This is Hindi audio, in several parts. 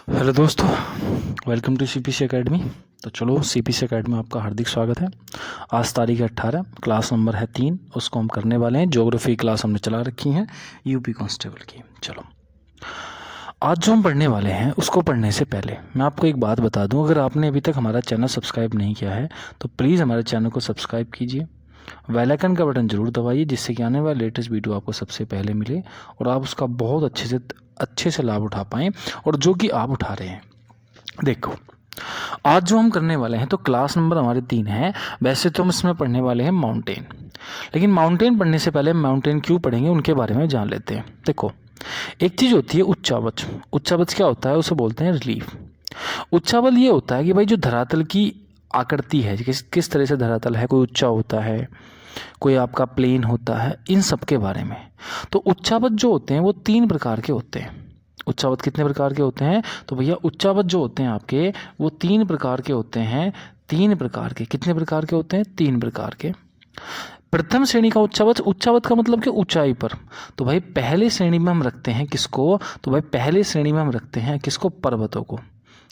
हेलो दोस्तों, वेलकम टू सीपीसी एकेडमी। तो चलो, सीपीसी एकेडमी में आपका हार्दिक स्वागत है। आज तारीख है 18, क्लास नंबर है 3। उसको हम करने वाले हैं। ज्योग्राफी क्लास हमने चला रखी है यूपी कांस्टेबल की। चलो, आज जो हम पढ़ने वाले हैं उसको पढ़ने से पहले मैं आपको एक बात बता दूं। अगर आपने अभी तक हमारा चैनल सब्सक्राइब नहीं किया है तो प्लीज़ हमारे चैनल को सब्सक्राइब कीजिए, बेल आइकन का बटन जरूर दबाइए, जिससे कि आने वाले लेटेस्ट वीडियो आपको सबसे पहले मिले और आप उसका बहुत अच्छे से लाभ उठा पाएँ, और जो कि आप उठा रहे हैं। देखो, आज जो हम करने वाले हैं तो क्लास नंबर हमारे 3 है। वैसे तो हम इसमें पढ़ने वाले हैं माउंटेन, लेकिन माउंटेन पढ़ने से पहले माउंटेन क्यों पढ़ेंगे उनके बारे में जान लेते हैं। देखो, एक चीज़ होती है उच्चावच। उच्चावच क्या होता है? उसे बोलते हैं रिलीफ। उच्चावल ये होता है कि भाई जो धरातल की आकृति है, किस तरह से धरातल है, कोई ऊंचा होता है, कोई आपका प्लेन होता है, इन सब के बारे में। तो उच्चावच जो होते हैं वो 3 प्रकार के होते हैं। उच्चावच कितने प्रकार के होते हैं? तो भैया उच्चावच जो होते हैं आपके वो 3 प्रकार के होते हैं। 3 प्रकार के। कितने प्रकार के होते हैं? 3 प्रकार के। प्रथम श्रेणी का उच्चावच, उच्चावच का मतलब कि ऊंचाई पर। तो भाई पहले श्रेणी में हम रखते हैं किसको? तो भाई पहले श्रेणी में हम रखते हैं किसको? पर्वतों को।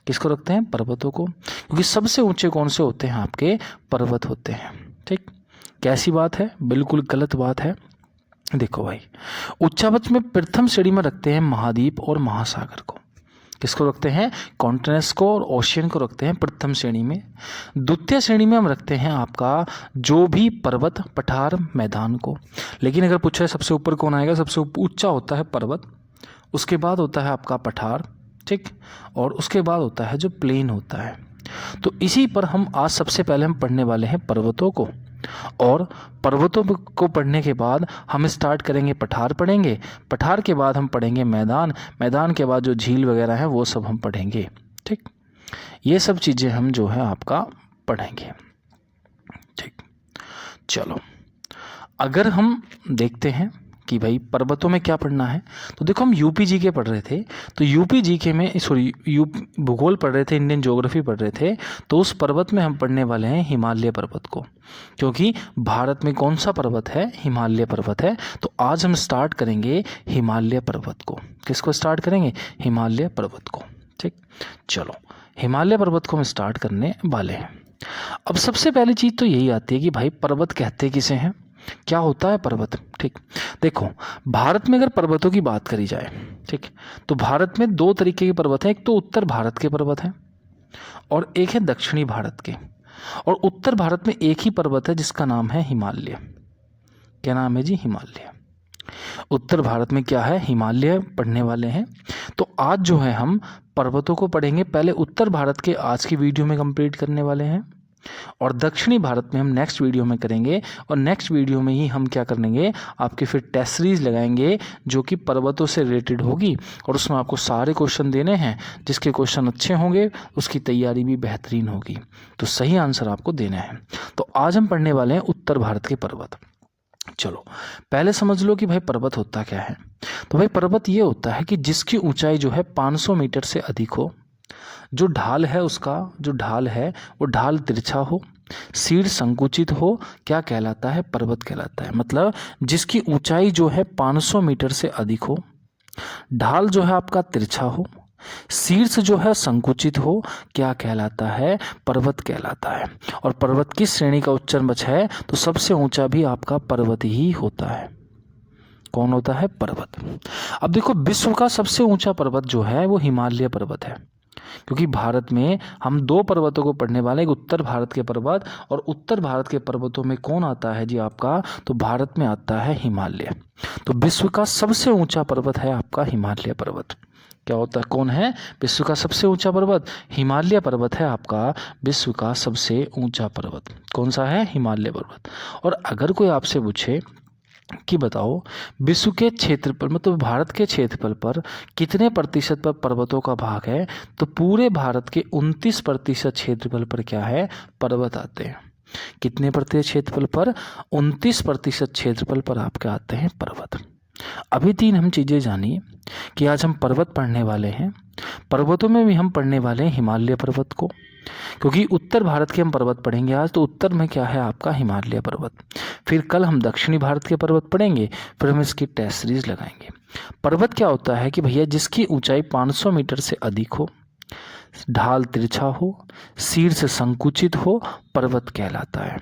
किसको रखते हैं? पर्वतों को, क्योंकि सबसे ऊंचे कौन से होते हैं? आपके पर्वत होते हैं। ठीक, कैसी बात है? बिल्कुल गलत बात है। देखो भाई, उच्चावच में प्रथम श्रेणी में रखते हैं महाद्वीप और महासागर को। किसको रखते हैं? कॉन्टिनेंट्स को और ओशियन को रखते हैं प्रथम श्रेणी में। द्वितीय श्रेणी में हम रखते हैं आपका जो भी पर्वत, पठार, मैदान को। लेकिन अगर पूछा है सबसे ऊपर कौन आएगा? सबसे ऊंचा होता है पर्वत, उसके बाद होता है आपका पठार, ठीक, और उसके बाद होता है जो प्लेन होता है। तो इसी पर हम आज सबसे पहले हम पढ़ने वाले हैं पर्वतों को, और पर्वतों को पढ़ने के बाद हम स्टार्ट करेंगे पठार पढ़ेंगे। पठार के बाद हम पढ़ेंगे मैदान। मैदान के बाद जो झील वगैरह है वो सब हम पढ़ेंगे। ठीक, ये सब चीज़ें हम जो है आपका पढ़ेंगे। ठीक, चलो, अगर हम देखते हैं कि भाई पर्वतों में क्या पढ़ना है, तो देखो हम यूपी जीके पढ़ रहे थे, तो यूपी जीके में भूगोल पढ़ रहे थे, इंडियन ज्योग्राफी पढ़ रहे थे, तो उस पर्वत में हम पढ़ने वाले हैं हिमालय पर्वत को। क्योंकि भारत में कौन सा पर्वत है? हिमालय पर्वत है। तो आज हम स्टार्ट करेंगे हिमालय पर्वत को। किसको स्टार्ट करेंगे? हिमालय पर्वत को। ठीक, चलो, हिमालय पर्वत को हम स्टार्ट करने वाले हैं। अब सबसे पहली चीज़ तो यही आती है कि भाई पर्वत कहते किसे हैं, क्या होता है पर्वत। ठीक, देखो, भारत में अगर पर्वतों की बात करी जाए, ठीक, तो भारत में 2 तरीके के पर्वत हैं। एक तो उत्तर भारत के पर्वत हैं और एक है दक्षिणी भारत के। और उत्तर भारत में एक ही पर्वत है जिसका नाम है हिमालय। क्या नाम है जी? हिमालय। उत्तर भारत में क्या है? हिमालय पढ़ने वाले हैं। तो आज जो है हम पर्वतों को पढ़ेंगे। पहले उत्तर भारत के आज की वीडियो में कंप्लीट करने वाले हैं, और दक्षिणी भारत में हम नेक्स्ट वीडियो में करेंगे। और नेक्स्ट वीडियो में ही हम क्या करेंगे? आपके फिर टेस्ट सीरीज लगाएंगे जो कि पर्वतों से रिलेटेड होगी, और उसमें आपको सारे क्वेश्चन देने हैं। जिसके क्वेश्चन अच्छे होंगे उसकी तैयारी भी बेहतरीन होगी, तो सही आंसर आपको देना है। तो आज हम पढ़ने वाले हैं उत्तर भारत के पर्वत। चलो, पहले समझ लो कि भाई पर्वत होता क्या है। तो भाई पर्वत ये होता है कि जिसकी ऊंचाई जो है 500 मीटर से अधिक हो, जो ढाल है उसका जो ढाल है वो ढाल तिरछा हो, शीर्ष संकुचित हो, क्या कहलाता है? पर्वत कहलाता है। मतलब जिसकी ऊंचाई जो है 500 मीटर से अधिक हो, ढाल जो है आपका तिरछा हो, शीर्ष जो है संकुचित हो, क्या कहलाता है? पर्वत कहलाता है। और पर्वत किस श्रेणी का उच्चरमच है? तो सबसे ऊंचा भी आपका पर्वत ही होता है। कौन होता है? पर्वत। अब देखो, विश्व का सबसे ऊंचा पर्वत जो है वो हिमालय पर्वत है। क्योंकि भारत में हम 2 पर्वतों को पढ़ने वाले हैं, उत्तर भारत के पर्वत, और उत्तर भारत के पर्वतों में कौन आता है जी आपका? तो भारत में आता है हिमालय। तो विश्व का सबसे ऊंचा पर्वत है आपका हिमालय पर्वत। क्या होता है? कौन है विश्व का सबसे ऊंचा पर्वत? हिमालय पर्वत है आपका विश्व का सबसे ऊंचा पर्वत। कौन सा है? हिमालय पर्वत। और अगर कोई आपसे पूछे कि बताओ विश्व के क्षेत्रफल, मतलब भारत के क्षेत्रफल पर कितने प्रतिशत पर पर्वतों का भाग है, तो पूरे भारत के 29% क्षेत्रफल पर क्या है? पर्वत आते हैं। कितने प्रतिशत क्षेत्रफल पर? 29% क्षेत्रफल पर आपके आते हैं पर्वत। अभी 3 हम चीज़ें जानिए कि आज हम पर्वत पढ़ने वाले हैं। पर्वतों में भी हम पढ़ने वाले हैं हिमालय पर्वत को, क्योंकि उत्तर भारत के हम पर्वत पढ़ेंगे आज, तो उत्तर में क्या है आपका? हिमालय पर्वत। फिर कल हम दक्षिणी भारत के पर्वत पढ़ेंगे, फिर हम इसकी टेस्ट सीरीज लगाएंगे। पर्वत क्या होता है कि भैया जिसकी ऊंचाई 500 मीटर से अधिक हो, ढाल तिरछा हो, शीर्ष संकुचित हो, पर्वत कहलाता है।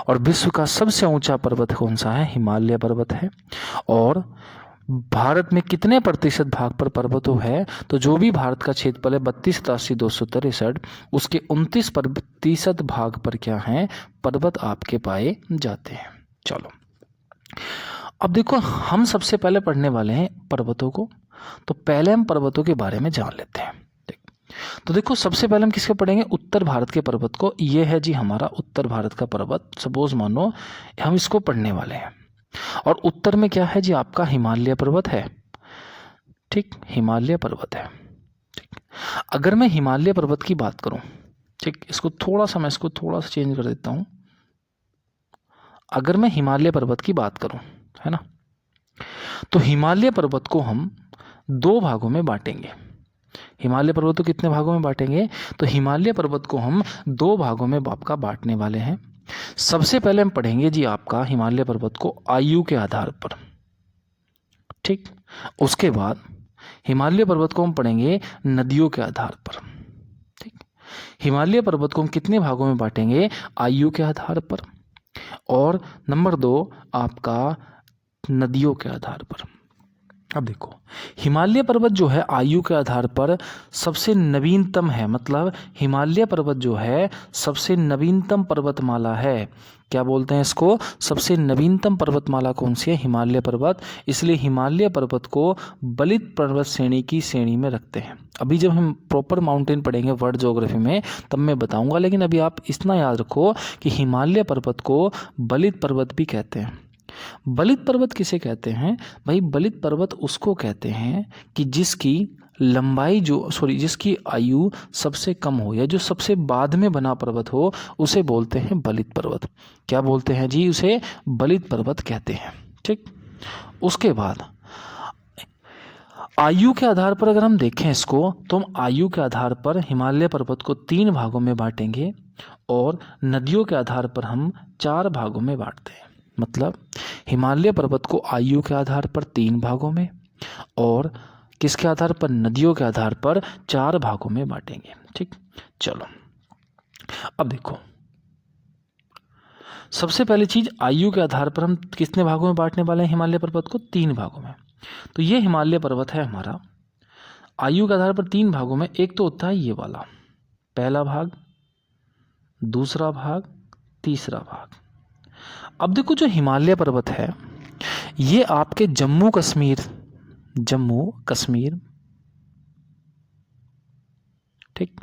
और विश्व का सबसे ऊंचा पर्वत कौन सा है? हिमालय पर्वत है। और भारत में कितने प्रतिशत भाग पर पर्वतों है? तो जो भी भारत का क्षेत्रफल है 32,82,263, उसके 29% भाग पर क्या है? पर्वत आपके पाए जाते हैं। चलो अब देखो, हम सबसे पहले पढ़ने वाले हैं पर्वतों को। तो पहले हम पर्वतों के बारे में जान लेते हैं। तो देखो, सबसे पहले हम किसके पढ़ेंगे? उत्तर भारत के पर्वत को। ये है जी हमारा उत्तर भारत का पर्वत। सपोज मानो हम इसको पढ़ने वाले हैं। और उत्तर में क्या है जी? आपका हिमालय पर्वत है। ठीक, हिमालय पर्वत है। ठीक, अगर मैं हिमालय पर्वत की बात करूं, ठीक, इसको थोड़ा सा चेंज कर देता हूं। अगर मैं हिमालय पर्वत की बात करूं, है ना, तो हिमालय पर्वत को हम दो भागों में बांटेंगे। हिमालय पर्वत को कितने भागों में बांटेंगे? तो हिमालय पर्वत को हम दो भागों में आपका बांटने वाले हैं। सबसे पहले हम पढ़ेंगे जी आपका हिमालय पर्वत को आयु के आधार पर। ठीक, उसके बाद हिमालय पर्वत को हम पढ़ेंगे नदियों के आधार पर। ठीक, हिमालय पर्वत को हम कितने भागों में बांटेंगे? आयु के आधार पर। और नंबर 2 आपका नदियों के आधार पर। अब देखो, हिमालय पर्वत जो है आयु के आधार पर सबसे नवीनतम है। मतलब हिमालय पर्वत जो है सबसे नवीनतम पर्वतमाला है। क्या बोलते हैं इसको? सबसे नवीनतम पर्वतमाला कौन सी है? हिमालय पर्वत। इसलिए हिमालय पर्वत को बलित पर्वत श्रेणी की श्रेणी में रखते हैं। अभी जब हम प्रॉपर माउंटेन पढ़ेंगे वर्ल्ड ज्योग्राफी में तब मैं बताऊंगा, लेकिन अभी आप इतना याद रखो कि हिमालय पर्वत को बलित पर्वत भी कहते हैं। बलित पर्वत किसे कहते हैं भाई? बलित पर्वत उसको कहते हैं कि जिसकी लंबाई जिसकी आयु सबसे कम हो, या जो सबसे बाद में बना पर्वत हो, उसे बोलते हैं बलित पर्वत। क्या बोलते हैं जी? उसे बलित पर्वत कहते हैं। ठीक, उसके बाद आयु के आधार पर अगर हम देखें इसको, तो हम आयु के आधार पर हिमालय पर्वत को 3 भागों में बांटेंगे और नदियों के आधार पर हम 4 भागों में बांटते हैं। मतलब हिमालय पर्वत को आयु के आधार पर 3 भागों में और किसके आधार पर? नदियों के आधार पर 4 भागों में बांटेंगे। ठीक, चलो अब देखो, सबसे पहली चीज आयु के आधार पर हम कितने भागों में बांटने वाले हैं हिमालय पर्वत को? 3 भागों में। तो ये हिमालय पर्वत है हमारा, आयु के आधार पर 3 भागों में। एक तो होता है ये वाला, पहला भाग, दूसरा भाग, तीसरा भाग। अब देखो, जो हिमालय पर्वत है ये आपके जम्मू कश्मीर ठीक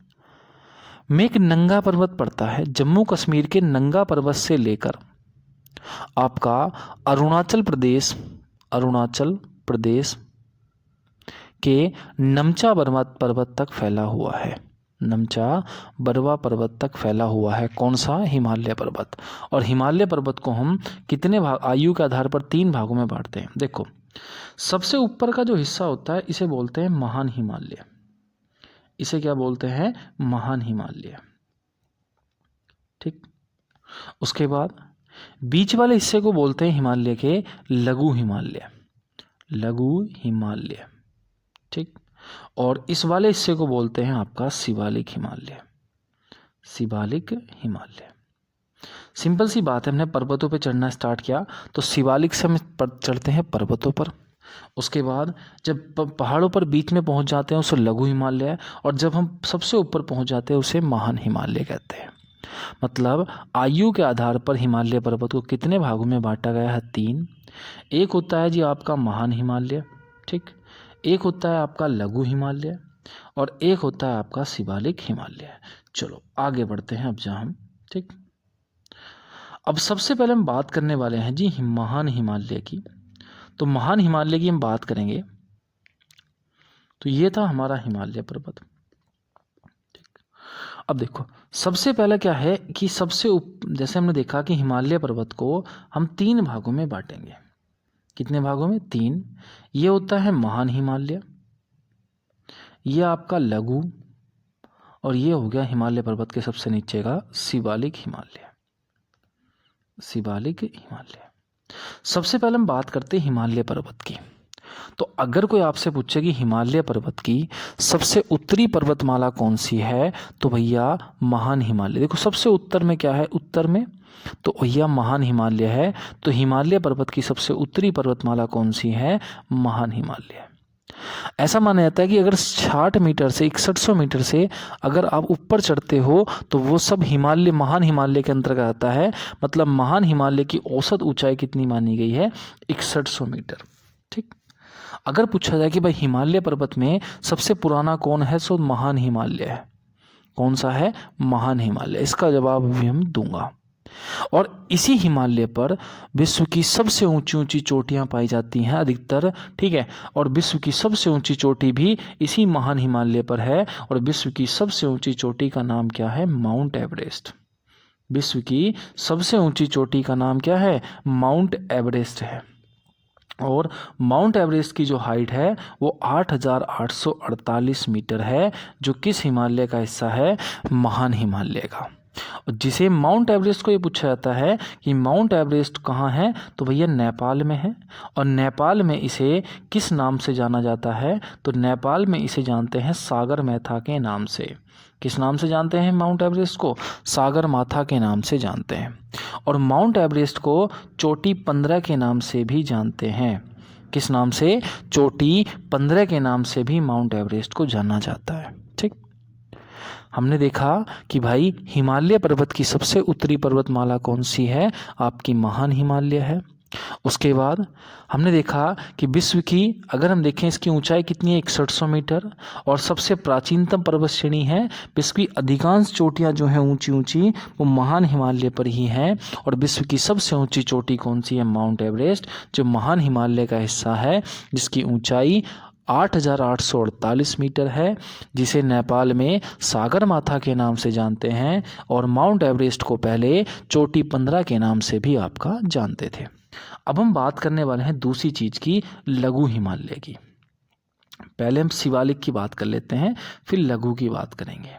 में एक नंगा पर्वत पड़ता है। जम्मू कश्मीर के नंगा पर्वत से लेकर आपका अरुणाचल प्रदेश के नमचा पर्वत तक फैला हुआ है। नमचा बरवा पर्वत तक फैला हुआ है। कौन सा? हिमालय पर्वत। और हिमालय पर्वत को हम कितने भाग आयु के आधार पर 3 भागों में बांटते हैं। देखो, सबसे ऊपर का जो हिस्सा होता है इसे बोलते हैं महान हिमालय। इसे क्या बोलते हैं? महान हिमालय। ठीक, उसके बाद बीच वाले हिस्से को बोलते हैं हिमालय के लघु हिमालय। ठीक, और इस वाले हिस्से को बोलते हैं आपका शिवालिक हिमालय। सिंपल सी बात है, हमने पर्वतों पे चढ़ना स्टार्ट किया तो शिवालिक से हम चढ़ते हैं पर्वतों पर। उसके बाद जब पहाड़ों पर बीच में पहुंच जाते हैं उसे लघु हिमालय, और जब हम सबसे ऊपर पहुंच जाते हैं उसे महान हिमालय कहते हैं। मतलब आयु के आधार पर हिमालय पर्वत को कितने भागों में बांटा गया है? 3। एक होता है जी आपका महान हिमालय, ठीक, एक होता है आपका लघु हिमालय, और एक होता है आपका शिवालिक हिमालय। चलो आगे बढ़ते हैं अब हम। ठीक, अब सबसे पहले हम बात करने वाले हैं जी महान हिमालय की। तो महान हिमालय की हम बात करेंगे तो ये था हमारा हिमालय पर्वत। ठीक, अब देखो, सबसे पहला क्या है कि जैसे हमने देखा कि हिमालय पर्वत को हम 3 भागों में बांटेंगे। कितने भागों में? 3। ये होता है महान हिमालय, ये आपका लघु, और ये हो गया हिमालय पर्वत के सबसे नीचे का शिवालिक हिमालय। सबसे पहले हम बात करते हैं हिमालय पर्वत की। तो अगर कोई आपसे पूछे कि हिमालय पर्वत की सबसे उत्तरी पर्वतमाला कौन सी है, तो भैया महान हिमालय। देखो सबसे उत्तर में क्या है, उत्तर में तो भैया महान हिमालय है। तो हिमालय पर्वत की सबसे उत्तरी पर्वतमाला कौन सी है, महान हिमालय। ऐसा माना जाता है कि अगर 60 मीटर से 6100 मीटर से अगर आप ऊपर चढ़ते हो तो वो सब हिमालय, महान हिमालय के अंतर्गत आता है। मतलब महान हिमालय की औसत ऊंचाई कितनी मानी गई है, 6100 मीटर। ठीक। अगर पूछा जाए कि भाई हिमालय पर्वत में सबसे पुराना कौन है, सो महान हिमालय है। कौन सा है, महान हिमालय। इसका जवाब भी हम दूंगा। और इसी हिमालय पर विश्व की सबसे ऊंची ऊंची चोटियां पाई जाती हैं अधिकतर। ठीक है। और विश्व की सबसे ऊंची चोटी भी इसी महान हिमालय पर है। और विश्व की सबसे ऊंची चोटी का नाम क्या है, माउंट एवरेस्ट। विश्व की सबसे ऊंची चोटी का नाम क्या है, माउंट एवरेस्ट है। और माउंट एवरेस्ट की जो हाइट है वो 8848 मीटर है, जो किस हिमालय का हिस्सा है, महान हिमालय का। जिसे माउंट एवरेस्ट को ये पूछा जाता है कि माउंट एवरेस्ट कहाँ है, तो भैया नेपाल में है। और नेपाल में इसे किस नाम से जाना जाता है, तो नेपाल में इसे जानते हैं सागर माथा के नाम से। किस नाम से जानते हैं माउंट एवरेस्ट को, सागर माथा के नाम से जानते हैं। और माउंट एवरेस्ट को चोटी 15 के नाम से भी जानते हैं। किस नाम से, चोटी 15 के नाम से भी माउंट एवरेस्ट को जाना जाता है। ठीक। हमने देखा कि भाई हिमालय पर्वत की सबसे उत्तरी पर्वतमाला कौन सी है, आपकी महान हिमालय है। उसके बाद हमने देखा कि विश्व की अगर हम देखें इसकी ऊंचाई कितनी है, 6100 मीटर। और सबसे प्राचीनतम पर्वत श्रेणी है। विश्व की अधिकांश चोटियां जो हैं ऊंची ऊंची वो महान हिमालय पर ही हैं। और विश्व की सबसे ऊंची चोटी कौन सी है, माउंट एवरेस्ट, जो महान हिमालय का हिस्सा है, जिसकी ऊंचाई 8848 मीटर है, जिसे नेपाल में सागर माथा के नाम से जानते हैं। और माउंट एवरेस्ट को पहले चोटी 15 के नाम से भी आपका जानते थे। अब हम बात करने वाले हैं दूसरी चीज की, लघु हिमालय की। पहले हम शिवालिक की बात कर लेते हैं, फिर लघु की बात करेंगे।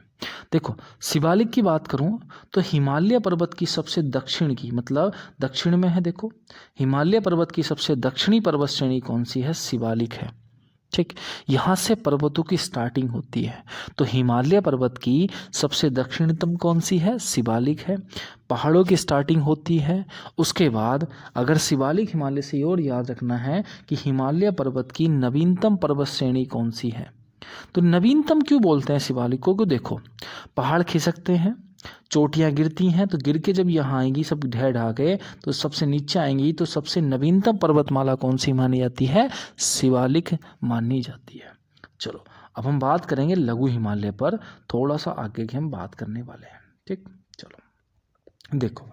देखो शिवालिक की बात करूं तो हिमालय पर्वत की सबसे दक्षिण की, मतलब दक्षिण में है। देखो हिमालय पर्वत की सबसे दक्षिणी पर्वत श्रेणी कौन सी है, शिवालिक है। ठीक। यहाँ से पर्वतों की स्टार्टिंग होती है। तो हिमालय पर्वत की सबसे दक्षिणतम कौन सी है, शिवालिक है। पहाड़ों की स्टार्टिंग होती है। उसके बाद अगर शिवालिक हिमालय से और याद रखना है कि हिमालय पर्वत की नवीनतम पर्वत श्रेणी कौन सी है। तो नवीनतम क्यों बोलते हैं शिवालिक को, देखो पहाड़ खिसकते हैं, चोटियां गिरती हैं, तो गिर के जब यहाँ आएंगी सब ढह ढा के तो सबसे नीचे आएंगी, तो सबसे नवीनतम पर्वतमाला कौन सी मानी जाती है, शिवालिक मानी जाती है। चलो अब हम बात करेंगे लघु हिमालय पर, थोड़ा सा आगे की हम बात करने वाले हैं। ठीक। चलो देखो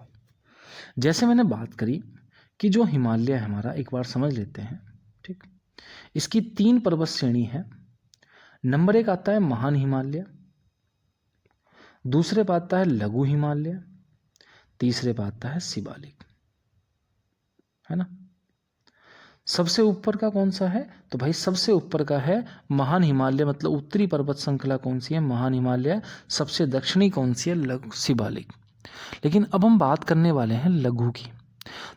जैसे मैंने बात करी कि जो हिमालय है हमारा, एक बार समझ लेते हैं। ठीक। इसकी 3 पर्वत श्रेणी है। नंबर 1 आता है महान हिमालय, दूसरे पे आता है लघु हिमालय, तीसरे पे आता है शिवालिक, है ना। सबसे ऊपर का कौन सा है, तो भाई सबसे ऊपर का है महान हिमालय, मतलब उत्तरी पर्वत श्रृंखला कौन सी है, महान हिमालय। सबसे दक्षिणी कौन सी है, लघु शिवालिक। लेकिन अब हम बात करने वाले हैं लघु की।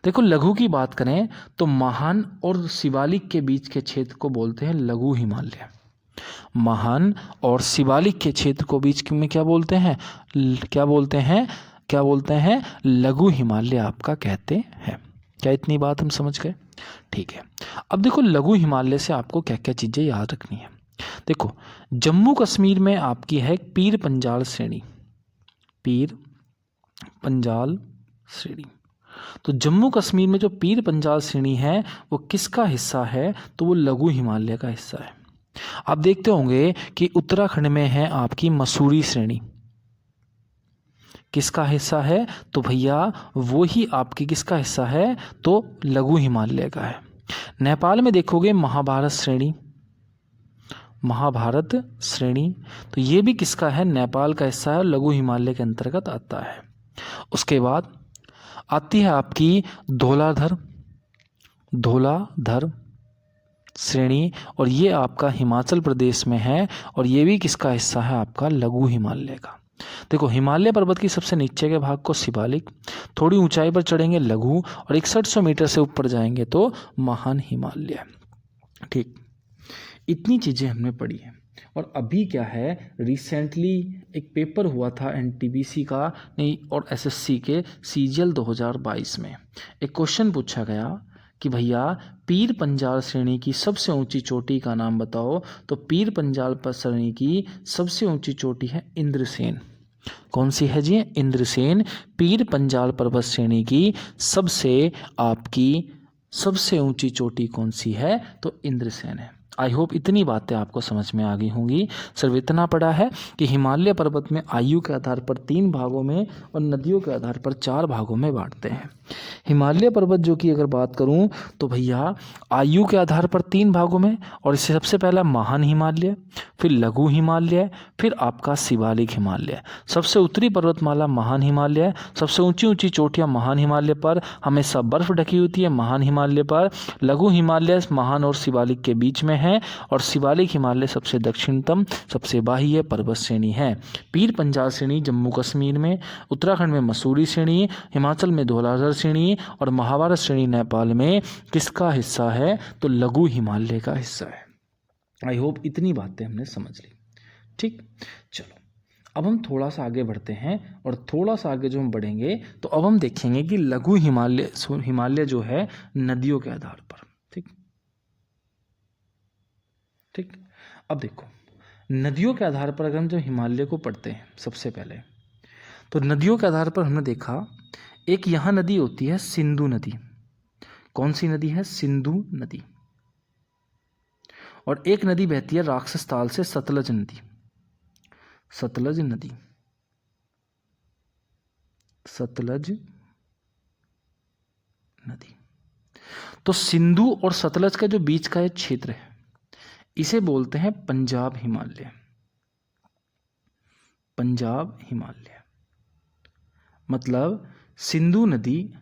देखो लघु की बात करें तो महान और शिवालिक के बीच के क्षेत्र को बोलते हैं लघु हिमालय। महान और शिवालिक के क्षेत्र को बीच में क्या बोलते हैं, क्या बोलते हैं, लघु हिमालय आपका कहते हैं। क्या इतनी बात हम समझ गए। ठीक है। अब देखो लघु हिमालय से आपको क्या क्या चीजें याद रखनी है। देखो जम्मू कश्मीर में आपकी है पीर पंजाल श्रेणी, पीर पंजाल श्रेणी। तो जम्मू कश्मीर में जो पीर पंजाल श्रेणी है वो किसका हिस्सा है, तो वो लघु हिमालय का हिस्सा है। आप देखते होंगे कि उत्तराखंड में है आपकी मसूरी श्रेणी, किसका हिस्सा है, तो भैया वो ही आपकी किसका हिस्सा है, तो लघु हिमालय का है। नेपाल में देखोगे महाभारत श्रेणी, महाभारत श्रेणी, तो ये भी किसका है, नेपाल का हिस्सा है, लघु हिमालय के अंतर्गत आता है। उसके बाद आती है आपकी धौलाधर श्रेणी, और ये आपका हिमाचल प्रदेश में है, और ये भी किसका हिस्सा है, आपका लघु हिमालय का। देखो हिमालय पर्वत की सबसे नीचे के भाग को शिवालिक, थोड़ी ऊंचाई पर चढ़ेंगे लघु, और 6100 मीटर से ऊपर जाएंगे तो महान हिमालय। ठीक, इतनी चीज़ें हमने पढ़ी हैं। और अभी क्या है, रिसेंटली एक पेपर हुआ था एनटीपीसी का नहीं और एसएससी के सीजीएल 2022 में एक क्वेश्चन पूछा गया कि भैया पीर पंजाल श्रेणी की सबसे ऊंची चोटी का नाम बताओ। तो पीर पंजाल श्रेणी की सबसे ऊंची चोटी है इंद्रसेन। कौन सी है जी? इंद्रसेन। पीर पंजाल पर्वत श्रेणी की सबसे ऊंची चोटी कौन सी है? तो इंद्रसेन है। आई होप इतनी बातें आपको समझ में आ गई होंगी। सिर्फ इतना पड़ा है कि हिमालय पर्वत में आयु के आधार पर 3 भागों में और नदियों के आधार पर 4 भागों में बांटते हैं। हिमालय पर्वत जो कि अगर बात करूं तो भैया आयु के आधार पर 3 भागों में, और इससे सबसे पहला महान हिमालय, फिर लघु हिमालय, फिर आपका शिवालिक हिमालय। सबसे उत्तरी पर्वतमाला महान हिमालय, सबसे ऊंची ऊंची चोटियां महान हिमालय पर हमेशा बर्फ ढकी होती है महान हिमालय पर। लघु हिमालय महान और शिवालिक के बीच में है, और शिवालिक हिमालय सबसे दक्षिणतम सबसे बाह्य पर्वत श्रेणी है। पीर पंजाल श्रेणी जम्मू कश्मीर में, उत्तराखंड में मसूरी श्रेणी, हिमाचल में धौलाधर श्रेणी और महाभारत श्रेणी नेपाल में किसका हिस्सा है? तो लघु हिमालय का हिस्सा है। आई होप इतनी बातें हमने समझ ली। ठीक, चलो अब हम थोड़ा सा आगे बढ़ते हैं, और थोड़ा सा आगे जो हम बढ़ेंगे तो अब हम देखेंगे कि लघु हिमालय जो है नदियों के आधार पर। ठीक ठीक, अब देखो नदियों के आधार पर अगर हम जब हिमालय को पढ़ते हैं सबसे पहले, तो नदियों के आधार पर हमने देखा एक यहाँ नदी होती है सिंधु नदी। कौन सी नदी है? सिंधु नदी। और एक नदी बहती है राक्षस ताल से, सतलज नदी। सतलज नदी, सतलज नदी। तो सिंधु और सतलज का जो बीच का एक क्षेत्र है इसे बोलते हैं पंजाब हिमालय। पंजाब हिमालय मतलब सिंधु नदी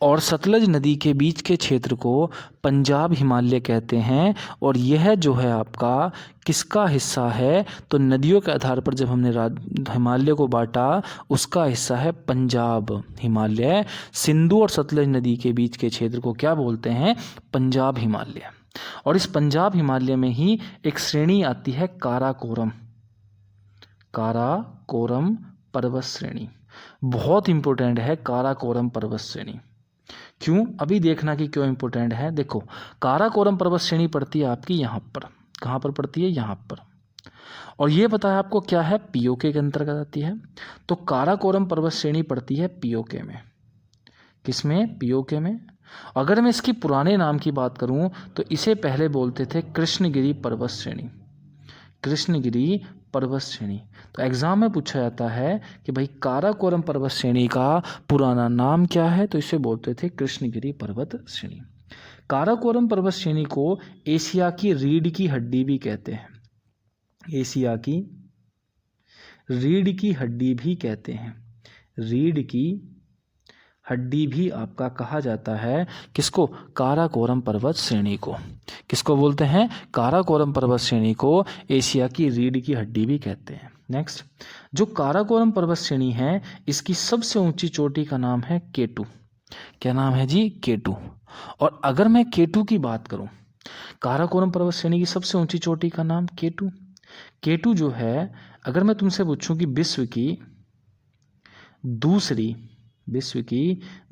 और सतलज नदी के बीच के क्षेत्र को पंजाब हिमालय कहते हैं। और यह जो है आपका किसका हिस्सा है? तो नदियों के आधार पर जब हमने हिमालय को बांटा उसका हिस्सा है पंजाब हिमालय। सिंधु और सतलज नदी के बीच के क्षेत्र को क्या बोलते हैं? पंजाब हिमालय। और इस पंजाब हिमालय में ही एक श्रेणी आती है काराकोरम। काराकोरम पर्वत श्रेणी बहुत इंपॉर्टेंट है। काराकोरम पर्वत श्रेणी क्यों? अभी देखना कि क्यों इंपॉर्टेंट है। देखो काराकोरम पर्वत श्रेणी पड़ती है आपकी यहाँ पर। कहाँ पर पड़ती है? यहाँ पर। और ये पता है आपको क्या है? पीओके के अंतर्गत आती है। तो काराकोरम पर्वत श्रेणी पड़ती है पीओके में। किसमें? पीओके में। अगर मैं इसकी पुराने नाम की बात करूं तो इसे पहले बोलते थे कृष्णगिरी पर्वत श्रेणी। कृष्णगिरी पर्वत श्रेणी। तो एग्जाम में पूछा जाता है कि भाई काराकोरम पर्वत श्रेणी का पुराना नाम क्या है? तो इसे बोलते थे कृष्णगिरी पर्वत श्रेणी। काराकोरम पर्वत श्रेणी को एशिया की रीढ़ की हड्डी भी कहते हैं। एशिया की रीढ़ की हड्डी भी कहते हैं। रीढ़ की हड्डी भी आपका कहा जाता है किसको? काराकोरम पर्वत श्रेणी को। किसको बोलते हैं? काराकोरम पर्वत श्रेणी को एशिया की रीढ़ की हड्डी भी कहते हैं। नेक्स्ट, जो काराकोरम पर्वत श्रेणी है इसकी सबसे ऊंची चोटी का नाम है केटू। क्या नाम है जी? केटू। और अगर मैं केटू की बात करूं, काराकोरम पर्वत श्रेणी की सबसे ऊंची चोटी का नाम केटू। केटू जो है, अगर मैं तुमसे पूछूं कि विश्व की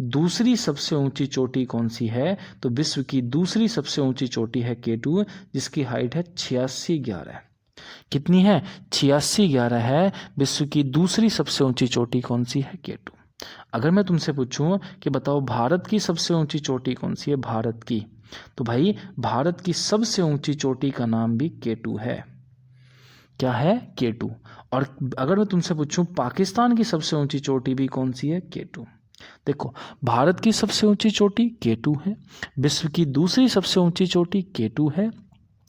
दूसरी सबसे ऊंची चोटी कौन सी है? तो विश्व की दूसरी सबसे ऊंची चोटी है केटू, जिसकी हाइट है 8611। कितनी है? 8611 है। विश्व की दूसरी सबसे ऊंची चोटी कौन सी है? केटू। अगर मैं तुमसे पूछूं कि बताओ भारत की सबसे ऊंची चोटी कौन सी है? भारत की, तो भाई भारत की सबसे ऊंची चोटी का नाम भी केटू है। क्या है? केटू। और अगर मैं तुमसे पूछूं पाकिस्तान की सबसे ऊंची चोटी भी कौन सी है? केटू। देखो भारत की सबसे ऊंची चोटी केटू है, विश्व की दूसरी सबसे ऊंची चोटी केटू है,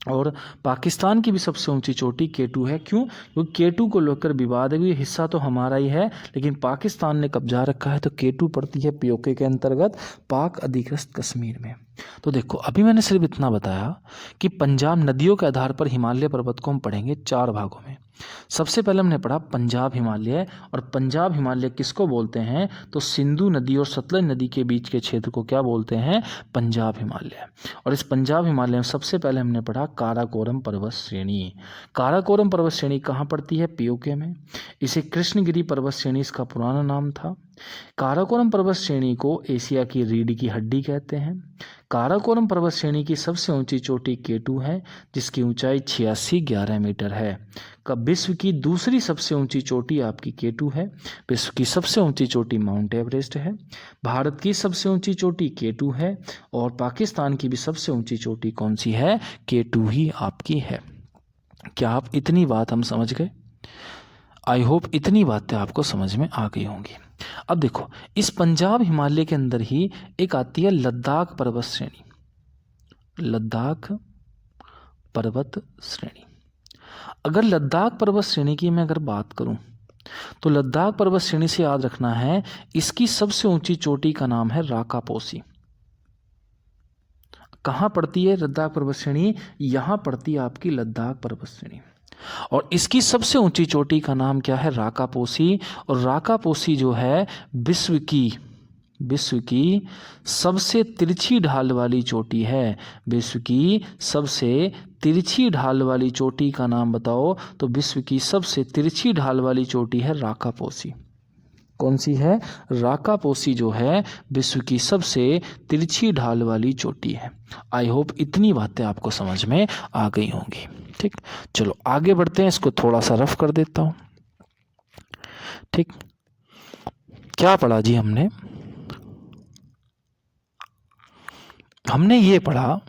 और पाकिस्तान की भी सबसे ऊंची चोटी केटू है। क्यों? क्योंकि केटू को लेकर विवाद है। ये हिस्सा तो हमारा ही है लेकिन पाकिस्तान ने कब्जा रखा है, तो केटू पड़ती है पीओके के अंतर्गत पाक अधिकृत कश्मीर में। तो देखो अभी मैंने सिर्फ इतना बताया कि पंजाब नदियों के आधार पर हिमालय पर्वत को हम पढ़ेंगे 4 भागों में। सबसे पहले हमने पढ़ा पंजाब हिमालय, और पंजाब हिमालय किसको बोलते हैं? तो सिंधु नदी और सतलज नदी के बीच के क्षेत्र को क्या बोलते हैं? पंजाब हिमालय। और इस पंजाब हिमालय में सबसे पहले हमने पढ़ा काराकोरम पर्वत श्रेणी। काराकोरम पर्वत श्रेणी कहाँ पड़ती है? पीओके में। इसे कृष्णगिरी पर्वत श्रेणी इसका पुराना नाम था। काराकोरम पर्वत श्रेणी को एशिया की रीढ़ की हड्डी कहते हैं। काराकोरम पर्वत श्रेणी की सबसे ऊंची चोटी K2 है, जिसकी ऊंचाई 8611 मीटर है। विश्व की दूसरी सबसे ऊंची चोटी आपकी K2 है। विश्व की सबसे ऊंची चोटी माउंट एवरेस्ट है। भारत की सबसे ऊंची चोटी K2 है, और पाकिस्तान की भी सबसे ऊंची चोटी कौन सी है? K2 ही आपकी है। क्या आप इतनी बात हम समझ गए? आई होप इतनी बातें आपको समझ में आ गई होंगी। अब देखो, इस पंजाब हिमालय के अंदर ही एक आती है लद्दाख पर्वत श्रेणी। लद्दाख पर्वत श्रेणी। अगर लद्दाख पर्वत श्रेणी की मैं अगर बात करूं, तो लद्दाख पर्वत श्रेणी से याद रखना है, इसकी सबसे ऊंची चोटी का नाम है राकापोसी। कहां पड़ती है लद्दाख पर्वत श्रेणी? यहां पड़ती है आपकी लद्दाख पर्वत श्रेणी। और इसकी सबसे ऊंची चोटी का नाम क्या है? राकापोसी। और राकापोसी जो है विश्व की सबसे तिरछी ढाल वाली चोटी है। विश्व की सबसे तिरछी ढाल वाली चोटी का नाम बताओ, तो विश्व की सबसे तिरछी ढाल वाली चोटी है राकापोसी। कौन सी है? राकापोसी जो है विश्व की सबसे तिरछी ढाल वाली चोटी है। आई होप इतनी बातें आपको समझ में आ गई होंगी। ठीक, चलो आगे बढ़ते हैं। इसको थोड़ा सा रफ कर देता हूं। ठीक, क्या पढ़ा जी हमने ये पढ़ा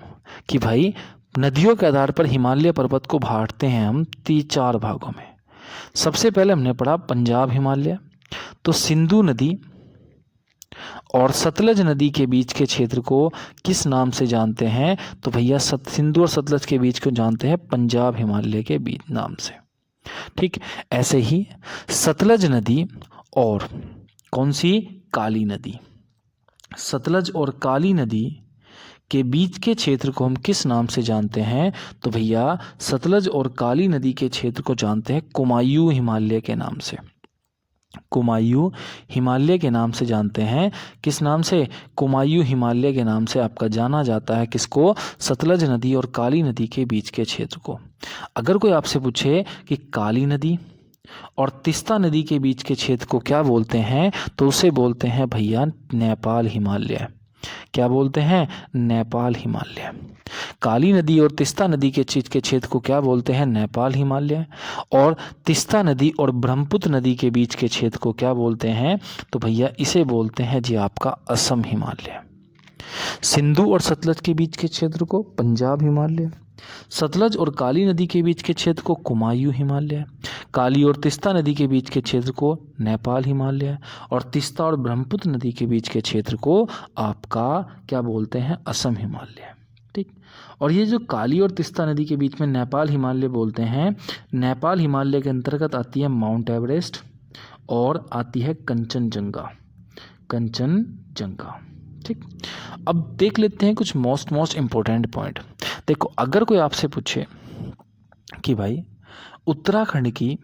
कि भाई नदियों के आधार पर हिमालय पर्वत को बांटते हैं हम 4 भागों में। सबसे पहले हमने पढ़ा पंजाब हिमालय। तो सिंधु नदी और सतलज नदी के बीच के क्षेत्र को किस नाम से जानते हैं? तो भैया सिंधु और सतलज के बीच को जानते हैं पंजाब हिमालय के बीच नाम से। ठीक, ऐसे ही सतलज नदी और कौन सी? काली नदी। सतलज और काली नदी के बीच के क्षेत्र को हम किस नाम से जानते हैं? तो भैया सतलज और काली नदी के क्षेत्र को जानते हैं कुमायूं हिमालय के नाम से। कुमायूं हिमालय के नाम से जानते हैं। किस नाम से? कुमायूं हिमालय के नाम से आपका जाना जाता है। किसको? सतलज नदी और काली नदी के बीच के क्षेत्र को। अगर कोई आपसे पूछे कि काली नदी और तीस्ता नदी के बीच के क्षेत्र को क्या बोलते हैं, तो उसे बोलते हैं भैया नेपाल हिमालय। क्या बोलते हैं? नेपाल हिमालय। काली नदी और तीस्ता नदी के क्षेत्र को क्या बोलते हैं? नेपाल हिमालय। और तीस्ता नदी और ब्रह्मपुत्र नदी के बीच के क्षेत्र को क्या बोलते हैं? तो भैया इसे बोलते हैं जी आपका असम हिमालय। सिंधु और सतलज के बीच के क्षेत्र को पंजाब हिमालय। सतलज और काली नदी के बीच के क्षेत्र को कुमायूं हिमालय। काली और तीस्ता नदी के बीच के क्षेत्र को नेपाल हिमालय। और तीस्ता और ब्रह्मपुत्र नदी के बीच के क्षेत्र को आपका क्या बोलते हैं? असम हिमालय। ठीक, और ये जो काली और तीस्ता नदी के बीच में नेपाल हिमालय बोलते हैं, नेपाल हिमालय के अंतर्गत आती है माउंट एवरेस्ट और आती है कंचनजंगा। कंचनजंगा। ठीक, अब देख लेते हैं कुछ मोस्ट इंपॉर्टेंट पॉइंट। देखो, अगर कोई आपसे पूछे कि भाई उत्तराखंड की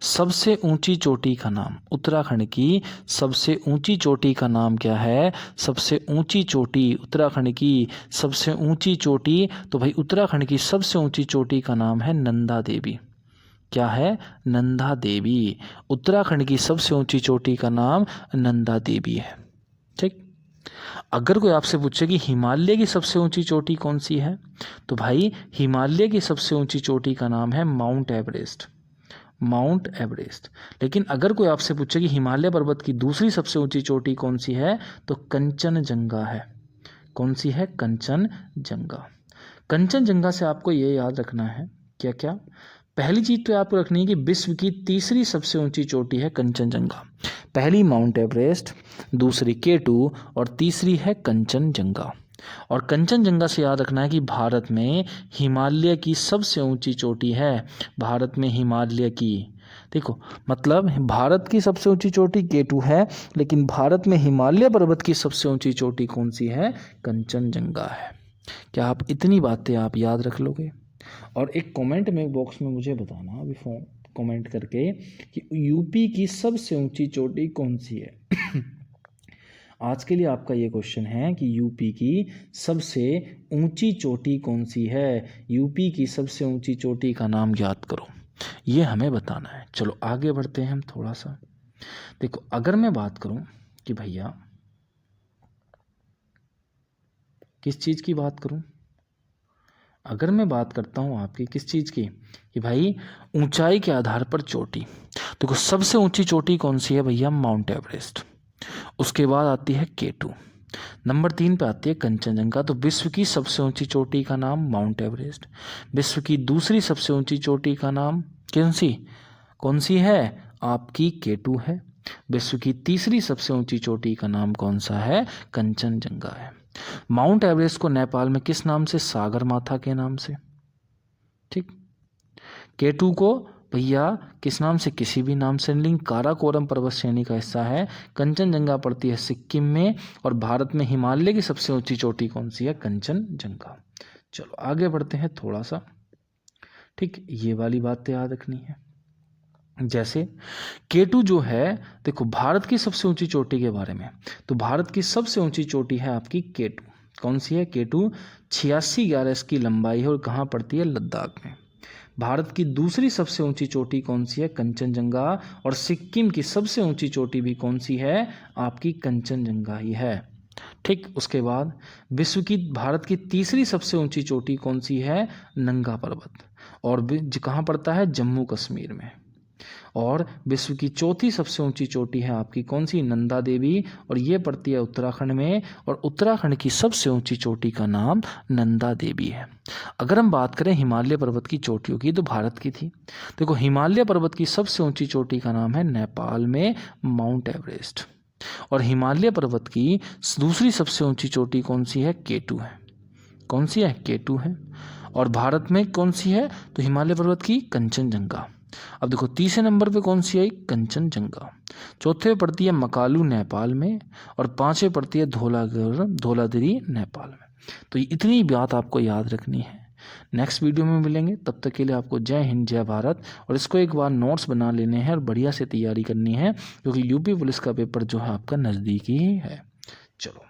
सबसे ऊंची चोटी का नाम, उत्तराखंड की सबसे ऊंची चोटी का नाम क्या है? सबसे ऊंची चोटी, उत्तराखंड की सबसे ऊंची चोटी, तो भाई उत्तराखंड की सबसे ऊंची चोटी का नाम है नंदा देवी। क्या है? नंदा देवी। उत्तराखंड की सबसे ऊंची चोटी का नाम नंदा देवी है। ठीक, अगर कोई आपसे पूछे कि हिमालय की सबसे ऊंची चोटी कौन सी है, तो भाई हिमालय की सबसे ऊंची चोटी का नाम है माउंट एवरेस्ट। Mount Everest. लेकिन अगर कोई आपसे पूछे कि हिमालय पर्वत की दूसरी सबसे ऊंची चोटी कौन सी है, तो कंचनजंगा है। कौन सी है? कंचनजंगा। कंचनजंगा से आपको ये याद रखना है, क्या क्या? पहली चीज तो आपको रखनी है कि विश्व की तीसरी सबसे ऊंची चोटी है कंचनजंगा। पहली माउंट एवरेस्ट, दूसरी K2 और तीसरी है कंचनजंगा। और कंचनजंगा से याद रखना है कि भारत में हिमालय की सबसे ऊंची चोटी है। भारत में हिमालय की, देखो मतलब भारत की सबसे ऊंची चोटी K2 है, लेकिन भारत में हिमालय पर्वत की सबसे ऊंची चोटी कौन सी है? कंचनजंगा है। क्या आप इतनी बातें आप याद रख लोगे? और एक कमेंट में बॉक्स में मुझे बताना, अभी कमेंट करके कि यूपी की सबसे ऊंची चोटी कौन सी है। आज के लिए आपका ये क्वेश्चन है कि यूपी की सबसे ऊंची चोटी कौन सी है। यूपी की सबसे ऊंची चोटी का नाम याद करो, ये हमें बताना है। चलो आगे बढ़ते हैं हम थोड़ा सा। देखो, अगर मैं बात करूं कि भैया किस चीज़ की बात करूं, अगर मैं बात करता हूं आपकी किस चीज़ की, कि भाई ऊंचाई के आधार पर चोटी। देखो, सबसे ऊंची चोटी कौन सी है भैया, माउंट एवरेस्ट। उसके बाद आती है K2, नंबर 3 पे आती है कंचनजंगा। तो विश्व की सबसे ऊंची चोटी का नाम माउंट एवरेस्ट। विश्व की दूसरी सबसे ऊंची चोटी का नाम कौन सी है, आपकी K2 है। विश्व की तीसरी सबसे ऊंची चोटी का नाम कौन सा है, कंचनजंगा है। माउंट एवरेस्ट को नेपाल में किस नाम से, सागर माथा के नाम से, ठीक। K2 को भैया किस नाम से, किसी भी नाम से नहीं, काराकोरम पर्वत श्रेणी का हिस्सा है। कंचनजंगा पड़ती है सिक्किम में, और भारत में हिमालय की सबसे ऊंची चोटी कौन सी है, कंचनजंगा। चलो आगे बढ़ते हैं थोड़ा सा, ठीक। ये वाली बातें याद रखनी है। जैसे K2 जो है, देखो भारत की सबसे ऊंची चोटी के बारे में, तो भारत की सबसे ऊंची चोटी है आपकी K2। कौन सी है, K2 8611 इसकी लंबाई है और कहाँ पड़ती है, लद्दाख में। भारत की दूसरी सबसे ऊंची चोटी कौन सी है, कंचनजंगा। और सिक्किम की सबसे ऊंची चोटी भी कौन सी है, आपकी कंचनजंगा ही है, ठीक। उसके बाद विश्व की भारत की तीसरी सबसे ऊंची चोटी कौन सी है, नंगा पर्वत, और कहाँ पड़ता है, जम्मू कश्मीर में। और विश्व की चौथी सबसे ऊंची चोटी है आपकी कौन सी, नंदा देवी, और ये पड़ती है उत्तराखंड में। और उत्तराखंड की सबसे ऊंची चोटी का नाम नंदा देवी है। अगर हम बात करें हिमालय पर्वत की चोटियों की, तो भारत की थी। देखो, हिमालय पर्वत की सबसे ऊंची चोटी का नाम है नेपाल में माउंट एवरेस्ट। और हिमालय पर्वत की दूसरी सबसे ऊंची चोटी कौन सी है, K2 है। कौन सी है, K2 है। और भारत में कौन सी है, तो हिमालय पर्वत की कंचनजंगा। अब देखो, तीसरे नंबर पे कौन सी आई, कंचनजंगा। चौथे पे पड़ती है मकालू नेपाल में, और पांचवे पड़ती है धौलागिरी नेपाल में। तो इतनी बात आपको याद रखनी है। नेक्स्ट वीडियो में मिलेंगे, तब तक के लिए आपको जय हिंद जय भारत। और इसको एक बार नोट्स बना लेने हैं और बढ़िया से तैयारी करनी है, क्योंकि यूपी पुलिस का पेपर जो है आपका नज़दीक ही है। चलो।